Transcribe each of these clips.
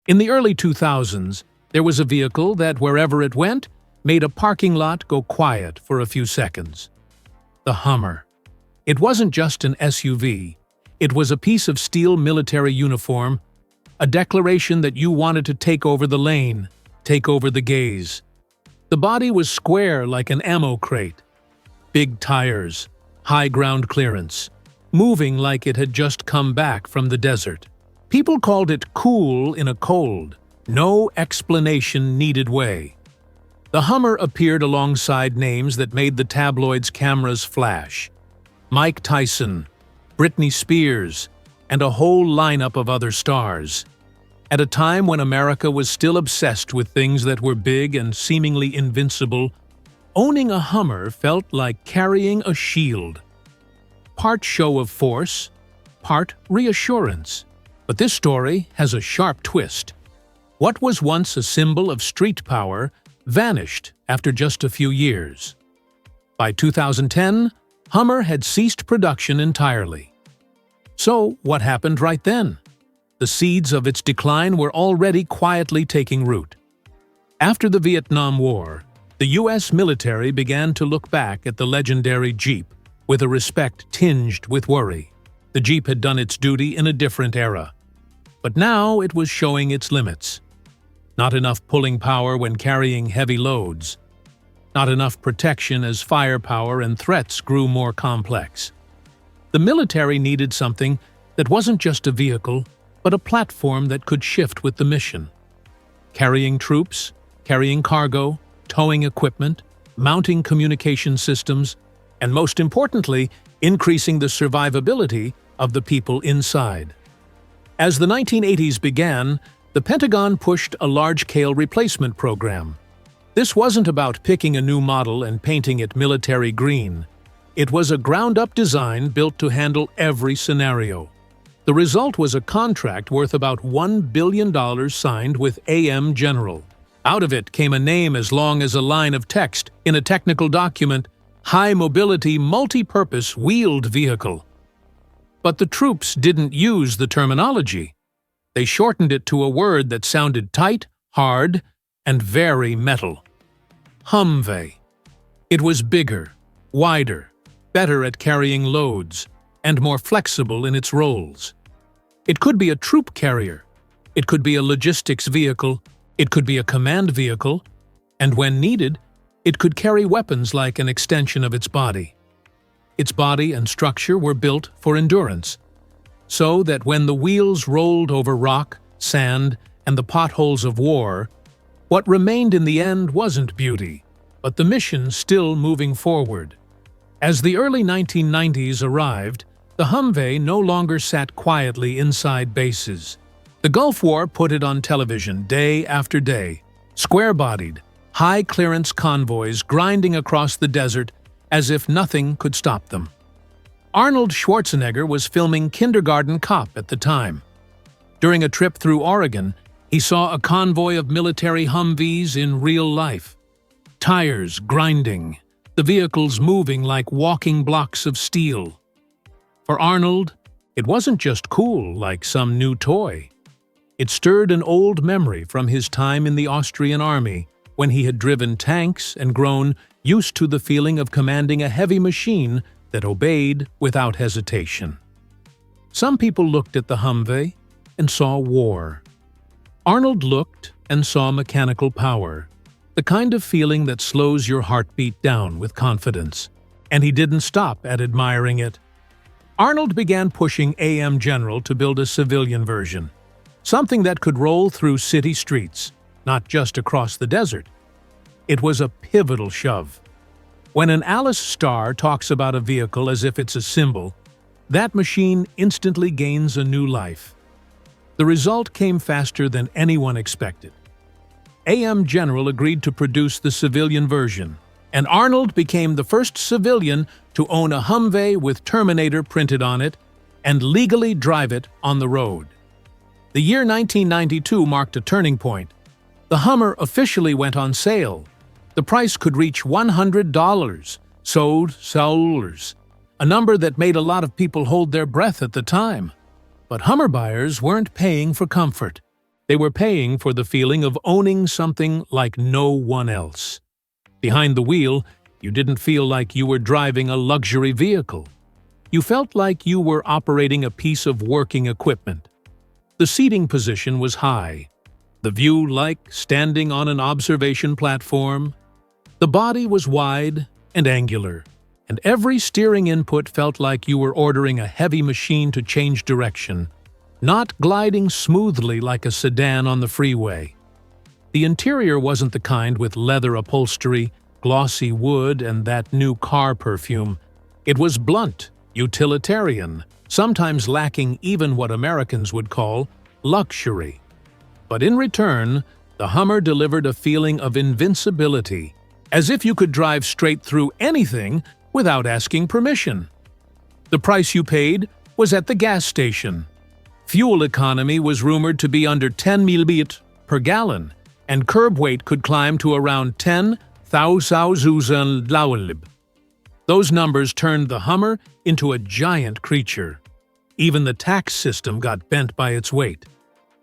In the early 2000s, there was a vehicle that, wherever it went, made a parking lot go quiet for a few seconds. The Hummer. It wasn't just an SUV. It was a piece of steel military uniform, a declaration that you wanted to take over the lane, take over the gaze. The body was square like an ammo crate. Big tires, high ground clearance, moving like it had just come back from the desert. People called it cool in a cold, no explanation needed way. The Hummer appeared alongside names that made the tabloids' cameras flash. Mike Tyson, Britney Spears, and a whole lineup of other stars. At a time when America was still obsessed with things that were big and seemingly invincible, owning a Hummer felt like carrying a shield. Part show of force, part reassurance. But this story has a sharp twist. What was once a symbol of street power vanished after just a few years. By 2010, Hummer had ceased production entirely. So what happened right then? The seeds of its decline were already quietly taking root. After the Vietnam War, the U.S. military began to look back at the legendary Jeep with a respect tinged with worry. The Jeep had done its duty in a different era. But now it was showing its limits. Not enough pulling power when carrying heavy loads. Not enough protection as firepower and threats grew more complex. The military needed something that wasn't just a vehicle, but a platform that could shift with the mission. Carrying troops, carrying cargo, towing equipment, mounting communication systems, and most importantly, increasing the survivability of the people inside. As the 1980s began, the Pentagon pushed a large-scale replacement program. This wasn't about picking a new model and painting it military green. It was a ground-up design built to handle every scenario. The result was a contract worth about $1 billion signed with AM General. Out of it came a name as long as a line of text in a technical document: High Mobility Multi-Purpose Wheeled Vehicle. But the troops didn't use the terminology. They shortened it to a word that sounded tight, hard, and very metal. Humvee. It was bigger, wider, better at carrying loads, and more flexible in its roles. It could be a troop carrier, it could be a logistics vehicle, it could be a command vehicle, and when needed, it could carry weapons like an extension of its body. Its body and structure were built for endurance, so that when the wheels rolled over rock, sand, and the potholes of war, what remained in the end wasn't beauty, but the mission still moving forward. As the early 1990s arrived, the Humvee no longer sat quietly inside bases. The Gulf War put it on television day after day, square-bodied, high-clearance convoys grinding across the desert as if nothing could stop them. Arnold Schwarzenegger was filming Kindergarten Cop at the time. During a trip through Oregon, he saw a convoy of military Humvees in real life. Tires grinding, the vehicles moving like walking blocks of steel. For Arnold, it wasn't just cool like some new toy. It stirred an old memory from his time in the Austrian army, when he had driven tanks and grown used to the feeling of commanding a heavy machine that obeyed without hesitation. Some people looked at the Humvee and saw war. Arnold looked and saw mechanical power, the kind of feeling that slows your heartbeat down with confidence. And he didn't stop at admiring it. Arnold began pushing AM General to build a civilian version, something that could roll through city streets, not just across the desert. It was a pivotal shove. When an Alice star talks about a vehicle as if it's a symbol, that machine instantly gains a new life. The result came faster than anyone expected. AM General agreed to produce the civilian version, and Arnold became the first civilian to own a Humvee with Terminator printed on it and legally drive it on the road. The year 1992 marked a turning point. The Hummer officially went on sale. The price could reach $100, $100, a number that made a lot of people hold their breath at the time. But Hummer buyers weren't paying for comfort. They were paying for the feeling of owning something like no one else. Behind the wheel, you didn't feel like you were driving a luxury vehicle. You felt like you were operating a piece of working equipment. The seating position was high. The view like standing on an observation platform. The body was wide and angular, and every steering input felt like you were ordering a heavy machine to change direction, not gliding smoothly like a sedan on the freeway. The interior wasn't the kind with leather upholstery, glossy wood, and that new car perfume. It was blunt, utilitarian, sometimes lacking even what Americans would call luxury. But in return, the Hummer delivered a feeling of invincibility, as if you could drive straight through anything without asking permission. The price you paid was at the gas station. Fuel economy was rumored to be under 10 milibit per gallon, and curb weight could climb to around 10,000 laulib. Those numbers turned the Hummer into a giant creature. Even the tax system got bent by its weight.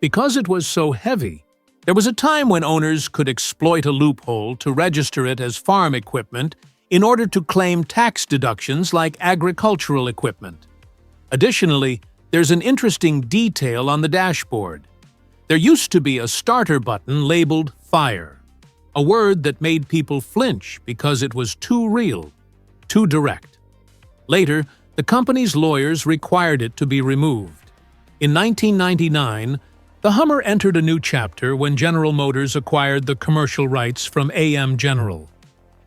Because it was so heavy, there was a time when owners could exploit a loophole to register it as farm equipment in order to claim tax deductions like agricultural equipment. Additionally, there's an interesting detail on the dashboard. There used to be a starter button labeled Fire, a word that made people flinch because it was too real, too direct. Later, the company's lawyers required it to be removed. In 1999, the Hummer entered a new chapter when General Motors acquired the commercial rights from AM General.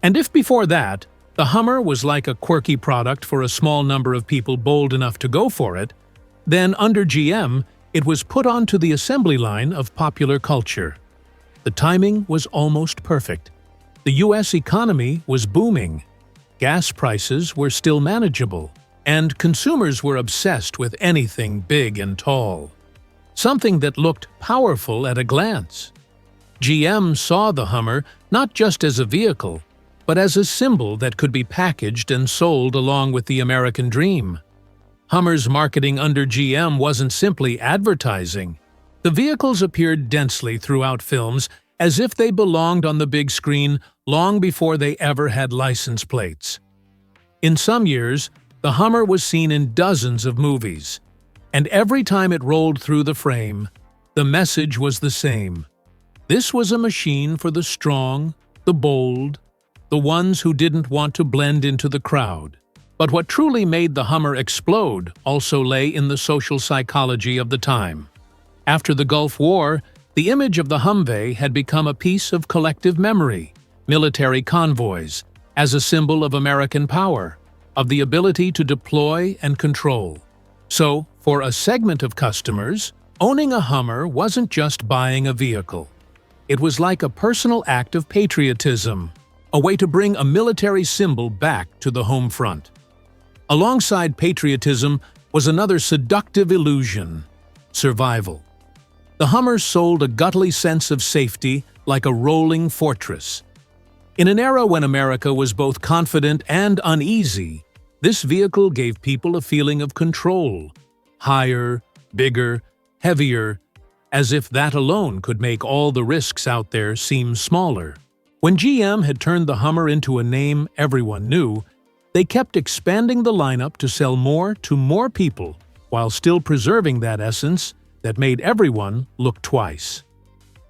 And if before that, the Hummer was like a quirky product for a small number of people bold enough to go for it, then under GM, it was put onto the assembly line of popular culture. The timing was almost perfect. The U.S. economy was booming. Gas prices were still manageable, and consumers were obsessed with anything big and tall. Something that looked powerful at a glance. GM saw the Hummer not just as a vehicle, but as a symbol that could be packaged and sold along with the American dream. Hummer's marketing under GM wasn't simply advertising. The vehicles appeared densely throughout films as if they belonged on the big screen long before they ever had license plates. In some years, the Hummer was seen in dozens of movies. And every time it rolled through the frame, the message was the same. This was a machine for the strong, the bold, the ones who didn't want to blend into the crowd. But what truly made the Hummer explode also lay in the social psychology of the time. After the Gulf War, the image of the Humvee had become a piece of collective memory, military convoys, as a symbol of American power, of the ability to deploy and control. So, for a segment of customers, owning a Hummer wasn't just buying a vehicle. It was like a personal act of patriotism, a way to bring a military symbol back to the home front. Alongside patriotism was another seductive illusion: survival. The Hummer sold a guttural sense of safety like a rolling fortress. In an era when America was both confident and uneasy, this vehicle gave people a feeling of control. Higher, bigger, heavier, as if that alone could make all the risks out there seem smaller. When GM had turned the Hummer into a name everyone knew, they kept expanding the lineup to sell more to more people while still preserving that essence that made everyone look twice.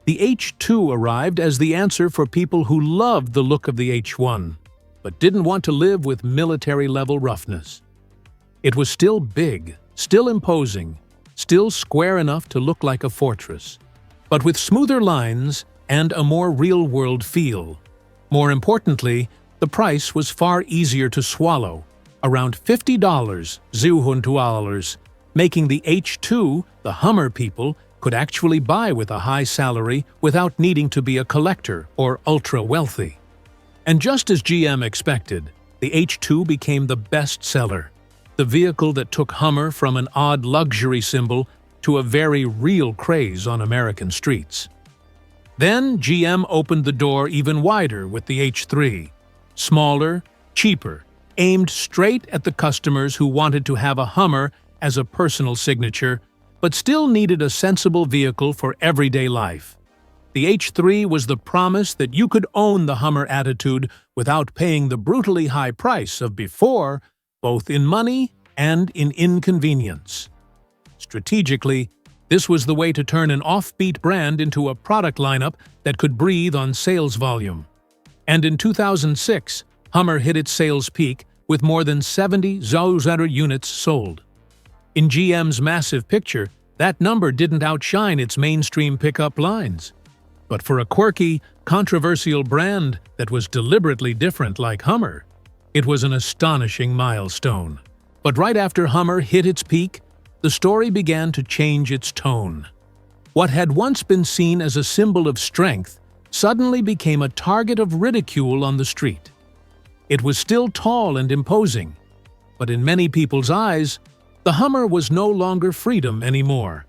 The H2 arrived as the answer for people who loved the look of the H1, but didn't want to live with military-level roughness. It was still big, still imposing, still square enough to look like a fortress, but with smoother lines and a more real-world feel. More importantly, the price was far easier to swallow, around $50, making the H2 the Hummer people could actually buy with a high salary without needing to be a collector or ultra-wealthy. And just as GM expected, the H2 became the best-seller, the vehicle that took Hummer from an odd luxury symbol to a very real craze on American streets. Then GM opened the door even wider with the H3, smaller, cheaper, aimed straight at the customers who wanted to have a Hummer as a personal signature, but still needed a sensible vehicle for everyday life. The H3 was the promise that you could own the Hummer attitude without paying the brutally high price of before, both in money and in inconvenience. Strategically, this was the way to turn an offbeat brand into a product lineup that could breathe on sales volume. And in 2006, Hummer hit its sales peak with more than 70,000 units sold. In GM's massive picture, that number didn't outshine its mainstream pickup lines. But for a quirky, controversial brand that was deliberately different like Hummer, it was an astonishing milestone. But right after Hummer hit its peak, the story began to change its tone. What had once been seen as a symbol of strength suddenly became a target of ridicule on the street. It was still tall and imposing, but in many people's eyes, the Hummer was no longer freedom anymore.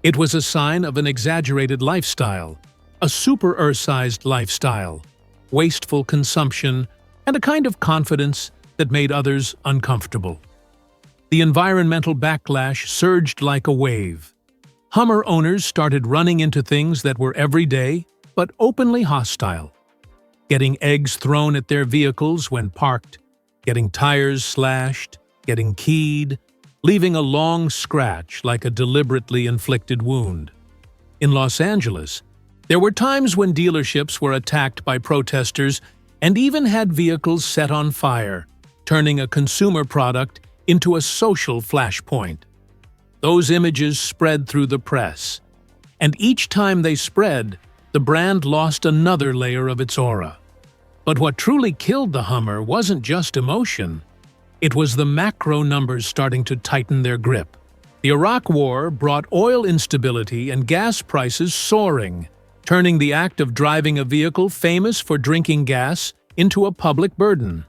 It was a sign of an exaggerated lifestyle, a super-sized lifestyle, wasteful consumption, and a kind of confidence that made others uncomfortable. The environmental backlash surged like a wave. Hummer owners started running into things that were everyday but openly hostile. Getting eggs thrown at their vehicles when parked, getting tires slashed, getting keyed, leaving a long scratch like a deliberately inflicted wound. In Los Angeles, there were times when dealerships were attacked by protesters and even had vehicles set on fire, turning a consumer product into a social flashpoint. Those images spread through the press, and each time they spread, the brand lost another layer of its aura. But what truly killed the Hummer wasn't just emotion. It was the macro numbers starting to tighten their grip. The Iraq War brought oil instability and gas prices soaring, turning the act of driving a vehicle famous for drinking gas into a public burden.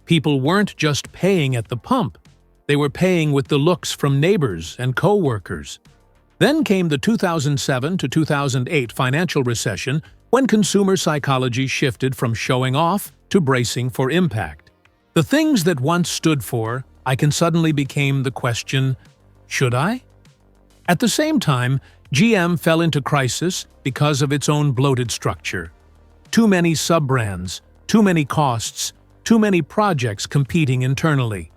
People weren't just paying at the pump, they were paying with the looks from neighbors and co-workers. Then came the 2007 to 2008 financial recession, when consumer psychology shifted from showing off to bracing for impact. The things that once stood for, I can suddenly became the question, should I? At the same time, GM fell into crisis because of its own bloated structure. Too many sub-brands, too many costs, too many projects competing internally.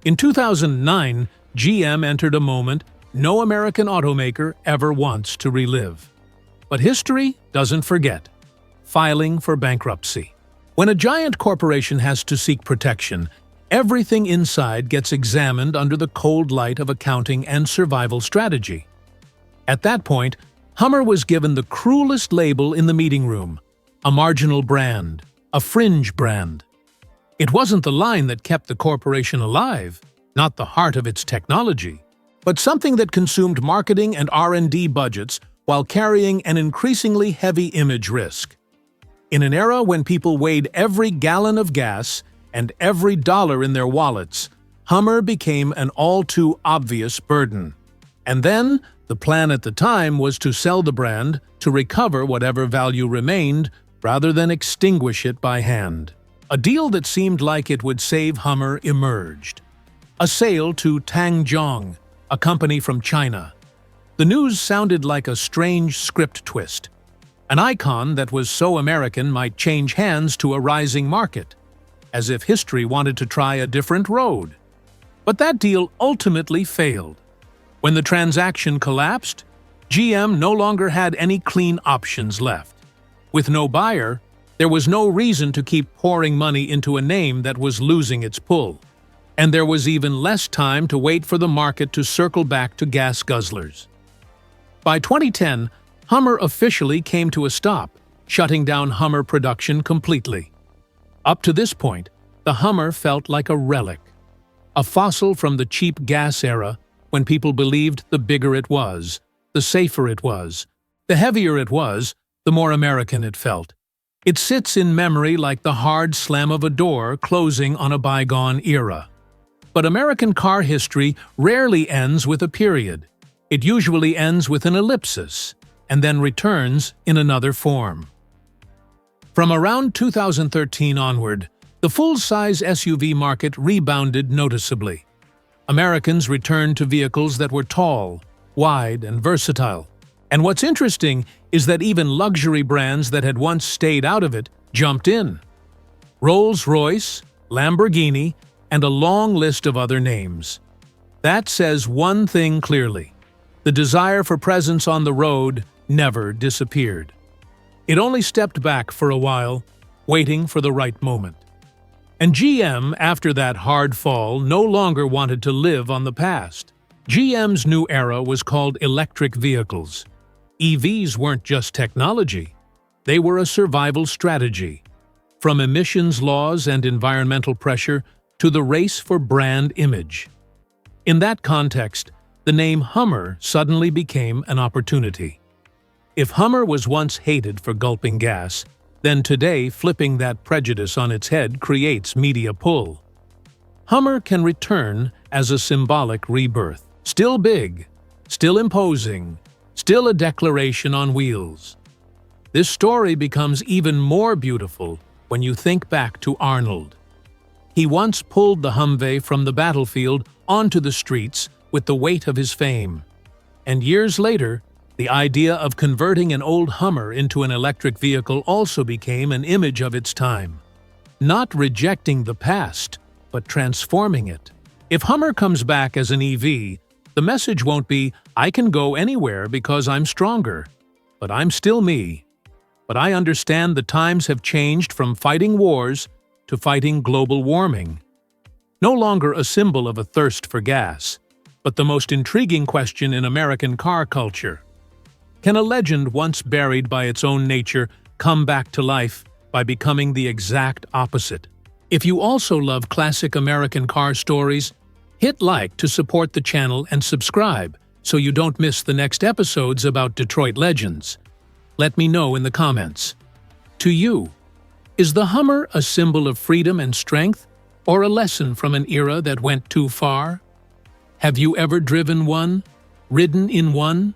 In 2009, GM entered a moment no American automaker ever wants to relive. But history doesn't forget. Filing for bankruptcy. When a giant corporation has to seek protection, everything inside gets examined under the cold light of accounting and survival strategy. At that point, Hummer was given the cruelest label in the meeting room: a marginal brand, a fringe brand. It wasn't the line that kept the corporation alive, not the heart of its technology, but something that consumed marketing and R&D budgets while carrying an increasingly heavy image risk. In an era when people weighed every gallon of gas and every dollar in their wallets, Hummer became an all-too-obvious burden. And then, the plan at the time was to sell the brand to recover whatever value remained rather than extinguish it by hand. A deal that seemed like it would save Hummer emerged. A sale to Tangzhong, a company from China. The news sounded like a strange script twist. An icon that was so American might change hands to a rising market, as if history wanted to try a different road. But that deal ultimately failed. When the transaction collapsed, GM no longer had any clean options left. With no buyer, there was no reason to keep pouring money into a name that was losing its pull. And there was even less time to wait for the market to circle back to gas guzzlers. By 2010, Hummer officially came to a stop, shutting down Hummer production completely. Up to this point, the Hummer felt like a relic, a fossil from the cheap gas era when people believed the bigger it was, the safer it was, the heavier it was, the more American it felt. It sits in memory like the hard slam of a door closing on a bygone era. But American car history rarely ends with a period. It usually ends with an ellipsis, and then returns in another form. From around 2013 onward, the full-size SUV market rebounded noticeably. Americans returned to vehicles that were tall, wide, and versatile. And what's interesting is that even luxury brands that had once stayed out of it jumped in. Rolls-Royce, Lamborghini, and a long list of other names. That says one thing clearly: the desire for presence on the road never disappeared. It only stepped back for a while, waiting for the right moment. And GM, after that hard fall, no longer wanted to live on the past. GM's new era was called electric vehicles. EVs weren't just technology, they were a survival strategy. From emissions laws and environmental pressure to the race for brand image. In that context, the name Hummer suddenly became an opportunity. If Hummer was once hated for gulping gas, then today flipping that prejudice on its head creates media pull. Hummer can return as a symbolic rebirth. Still big, still imposing, still a declaration on wheels. This story becomes even more beautiful when you think back to Arnold. He once pulled the Humvee from the battlefield onto the streets with the weight of his fame. And years later, the idea of converting an old Hummer into an electric vehicle also became an image of its time. Not rejecting the past, but transforming it. If Hummer comes back as an EV, the message won't be, "I can go anywhere because I'm stronger, but I'm still me." But I understand the times have changed from fighting wars to fighting global warming. No longer a symbol of a thirst for gas, but the most intriguing question in American car culture. Can a legend once buried by its own nature come back to life by becoming the exact opposite? If you also love classic American car stories, hit like to support the channel and subscribe so you don't miss the next episodes about Detroit legends. Let me know in the comments. To you, is the Hummer a symbol of freedom and strength, or a lesson from an era that went too far? Have you ever driven one, ridden in one,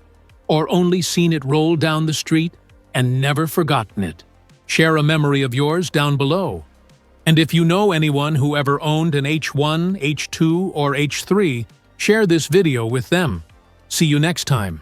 or only seen it roll down the street and never forgotten it? Share a memory of yours down below. And if you know anyone who ever owned an H1, H2, or H3, share this video with them. See you next time.